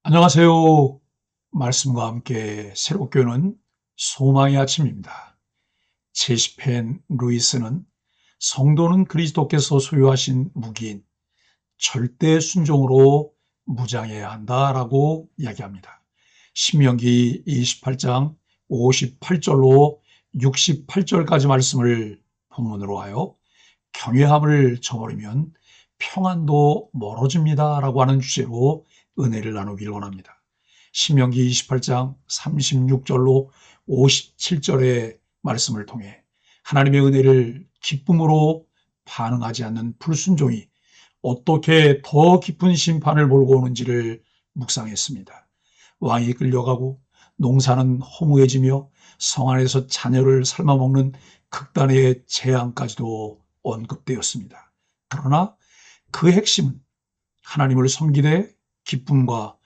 안녕하세요. 말씀과 함께 새롭게 오는 소망의 아침입니다. 제시펜 루이스는 성도는 그리스도께서 소유하신 무기인 절대 순종으로 무장해야 한다라고 이야기합니다. 신명기 28장 58절로 68절까지 말씀을 본문으로 하여 경외함을 저버리면 평안도 멀어집니다라고 하는 주제로 은혜를 나누길 원합니다. 신명기 28장 36절로 57절의 말씀을 통해 하나님의 은혜를 기쁨으로 반응하지 않는 불순종이 어떻게 더 깊은 심판을 몰고 오는지를 묵상했습니다. 왕이 끌려가고 농사는 허무해지며 성 안에서 자녀를 삶아먹는 극단의 재앙까지도 언급되었습니다. 그러나 그 핵심은 하나님을 섬기되 기쁨과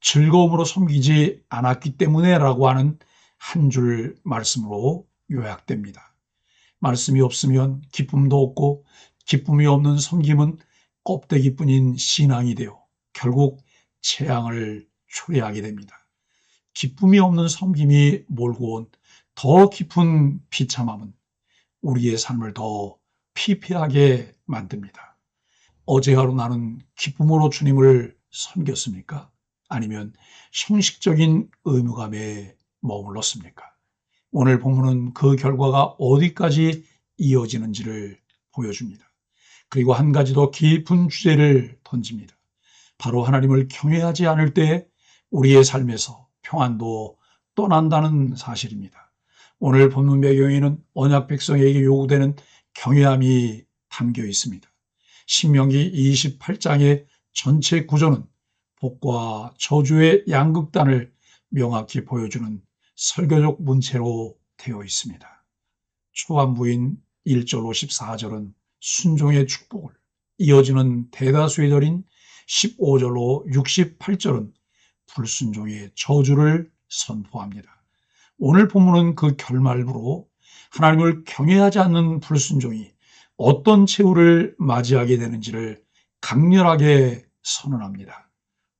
즐거움으로 섬기지 않았기 때문에라고 하는 한 줄 말씀으로 요약됩니다. 말씀이 없으면 기쁨도 없고 기쁨이 없는 섬김은 껍데기뿐인 신앙이 되어 결국 재앙을 초래하게 됩니다. 기쁨이 없는 섬김이 몰고 온 더 깊은 비참함은 우리의 삶을 더 피폐하게 만듭니다. 어제 하루 나는 기쁨으로 주님을 섬겼습니까? 아니면 형식적인 의무감에 머물렀습니까? 오늘 본문은 그 결과가 어디까지 이어지는지를 보여줍니다. 그리고 한 가지 더 깊은 주제를 던집니다. 바로 하나님을 경외하지 않을 때 우리의 삶에서 평안도 떠난다는 사실입니다. 오늘 본문 배경에는 언약 백성에게 요구되는 경외함이 담겨 있습니다. 신명기 28장의 전체 구조는 복과 저주의 양극단을 명확히 보여주는 설교적 문체로 되어 있습니다. 초반부인 1절 54절은 순종의 축복을, 이어지는 대다수의 절인 15절로 68절은 불순종의 저주를 선포합니다. 오늘 본문은 그 결말부로 하나님을 경외하지 않는 불순종이 어떤 최후를 맞이하게 되는지를 강렬하게 선언합니다.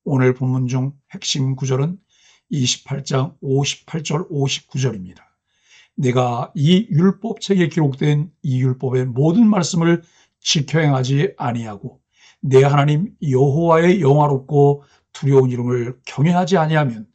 오늘 본문 중 핵심 구절은 28장 58절 59절입니다. 내가 이 율법책에 기록된 이 율법의 모든 말씀을 지켜 행하지 아니하고 내 하나님 여호와의 영화롭고 두려운 이름을 경외하지 아니하면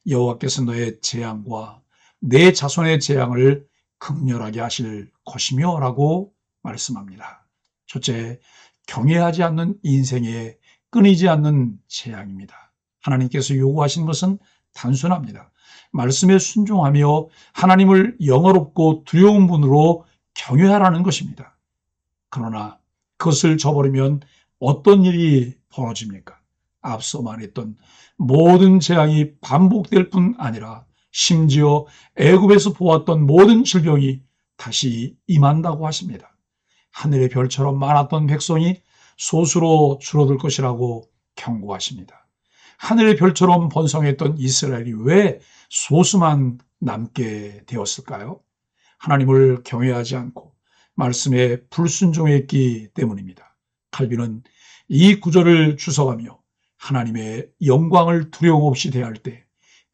여호와께서 너의 재앙과 내 자손의 재앙을 극렬하게 하실 것이며 라고 말씀합니다. 첫째, 경외하지 않는 인생에 끊이지 않는 재앙입니다. 하나님께서 요구하신 것은 단순합니다. 말씀에 순종하며 하나님을 영어롭고 두려운 분으로 경외하라는 것입니다. 그러나 그것을 저버리면 어떤 일이 벌어집니까? 앞서 말했던 모든 재앙이 반복될 뿐 아니라 심지어 애굽에서 보았던 모든 질병이 다시 임한다고 하십니다. 하늘의 별처럼 많았던 백성이 소수로 줄어들 것이라고 경고하십니다. 하늘의 별처럼 번성했던 이스라엘이 왜 소수만 남게 되었을까요? 하나님을 경외하지 않고 말씀에 불순종했기 때문입니다. 칼빈은 이 구절을 주석하며 하나님의 영광을 두려움 없이 대할 때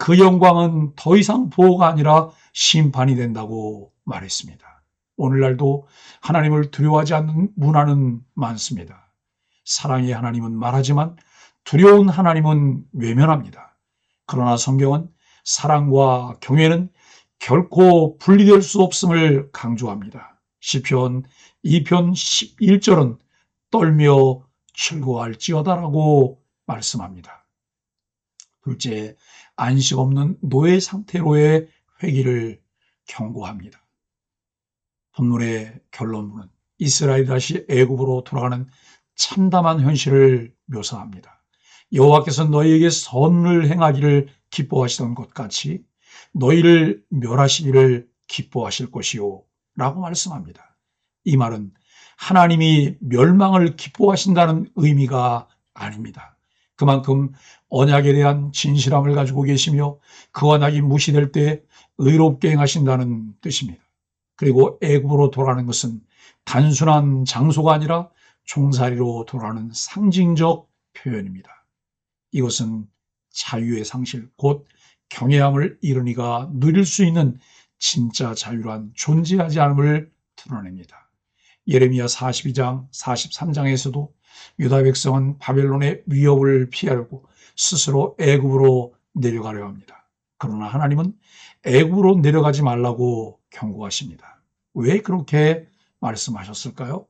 그 영광은 더 이상 보호가 아니라 심판이 된다고 말했습니다. 오늘날도 하나님을 두려워하지 않는 문화는 많습니다. 사랑의 하나님은 말하지만 두려운 하나님은 외면합니다. 그러나 성경은 사랑과 경외는 결코 분리될 수 없음을 강조합니다. 시편 2편 11절은 떨며 즐거워할지어다라고 말씀합니다. 둘째, 안식 없는 노예 상태로의 회귀를 경고합니다. 본문의 결론문은 이스라엘이 다시 애굽으로 돌아가는 참담한 현실을 묘사합니다. 여호와께서 너희에게 선을 행하기를 기뻐하시던 것 같이 너희를 멸하시기를 기뻐하실 것이요 라고 말씀합니다. 이 말은 하나님이 멸망을 기뻐하신다는 의미가 아닙니다. 그만큼 언약에 대한 진실함을 가지고 계시며 그 언약이 무시될 때 의롭게 행하신다는 뜻입니다. 그리고 애굽으로 돌아가는 것은 단순한 장소가 아니라 종살이로 돌아가는 상징적 표현입니다. 이것은 자유의 상실, 곧 경외함을 잃은 이가 누릴 수 있는 진짜 자유란 존재하지 않음을 드러냅니다. 예레미야 42장, 43장에서도 유다 백성은 바벨론의 위협을 피하려고 스스로 애굽으로 내려가려 합니다. 그러나 하나님은 애굽으로 내려가지 말라고 경고하십니다. 왜 그렇게 말씀하셨을까요?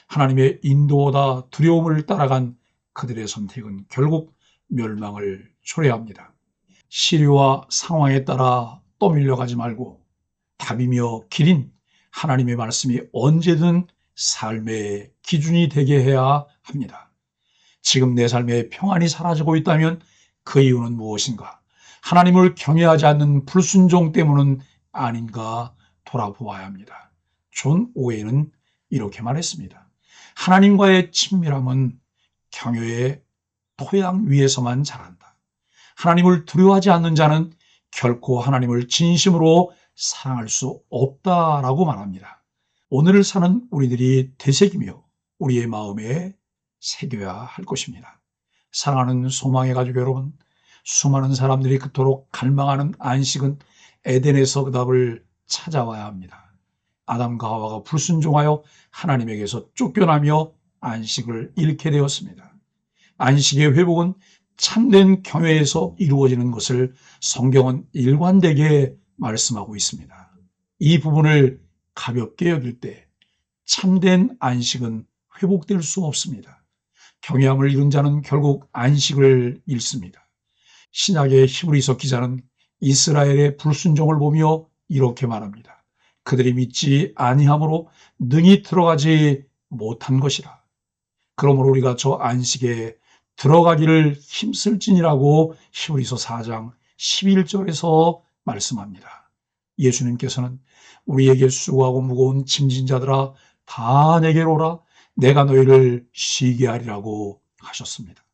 하나님의 인도보다 두려움을 따라간 그들의 선택은 결국 멸망을 초래합니다. 시류와 상황에 따라 떠밀려가지 말고 답이며 길인 하나님의 말씀이 언제든 삶의 기준이 되게 해야 합니다. 지금 내 삶에 평안이 사라지고 있다면 그 이유는 무엇인가? 하나님을 경외하지 않는 불순종 때문은 아닌가 돌아보아야 합니다. 존 오웨이는 이렇게 말했습니다. 하나님과의 친밀함은 경외의 토양 위에서만 자란다. 하나님을 두려워하지 않는 자는 결코 하나님을 진심으로 사랑할 수 없다라고 말합니다. 오늘을 사는 우리들이 되새기며 우리의 마음에 새겨야 할 것입니다. 사랑하는 소망의 가족 여러분, 수많은 사람들이 그토록 갈망하는 안식은 에덴에서 그 답을 찾아와야 합니다. 아담과 하와가 불순종하여 하나님에게서 쫓겨나며 안식을 잃게 되었습니다. 안식의 회복은 참된 경외에서 이루어지는 것을 성경은 일관되게 말씀하고 있습니다. 이 부분을 가볍게 여길 때 참된 안식은 회복될 수 없습니다. 경외함을 잃은 자는 결국 안식을 잃습니다. 신약의 히브리서 기자는 이스라엘의 불순종을 보며 이렇게 말합니다. 그들이 믿지 아니함으로 능히 들어가지 못한 것이라. 그러므로 우리가 저 안식에 들어가기를 힘쓸지니라고 히브리서 4장 11절에서 말씀합니다. 예수님께서는 우리에게 수고하고 무거운 짐진 자들아 다 내게로 오라 내가 너희를 쉬게 하리라고 하셨습니다.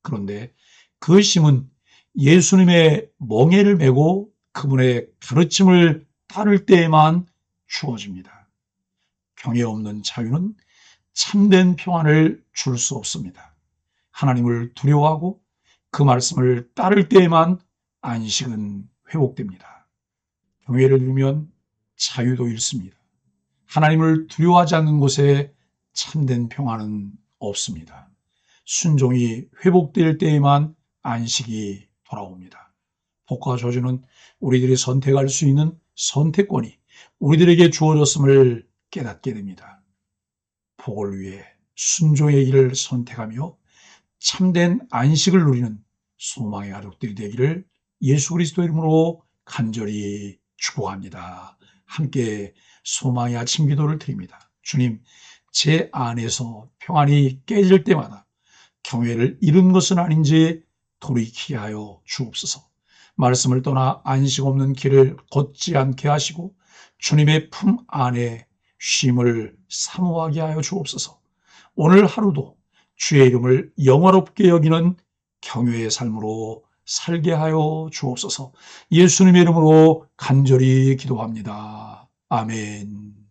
그런데 그 쉼은 예수님의 멍에를 메고 그분의 가르침을 따를 때에만 주어집니다. 경외 없는 자유는 참된 평안을 줄 수 없습니다. 하나님을 두려워하고 그 말씀을 따를 때에만 안식은 회복됩니다. 경외를 잃으면 자유도 잃습니다. 하나님을 두려워하지 않는 곳에 참된 평안은 없습니다. 순종이 회복될 때에만 안식이 돌아옵니다. 복과 저주는 우리들이 선택할 수 있는 선택권이 우리들에게 주어졌음을 깨닫게 됩니다. 복을 위해 순종의 길을 선택하며 참된 안식을 누리는 소망의 가족들이 되기를 예수 그리스도 이름으로 간절히 축복합니다. 함께 소망의 아침 기도를 드립니다. 주님, 제 안에서 평안이 깨질 때마다 경외를 잃은 것은 아닌지 돌이키게 하여 주옵소서. 말씀을 떠나 안식 없는 길을 걷지 않게 하시고 주님의 품 안에 쉼을 사모하게 하여 주옵소서. 오늘 하루도 주의 이름을 영화롭게 여기는 경외의 삶으로 살게 하여 주옵소서. 예수님의 이름으로 간절히 기도합니다. 아멘.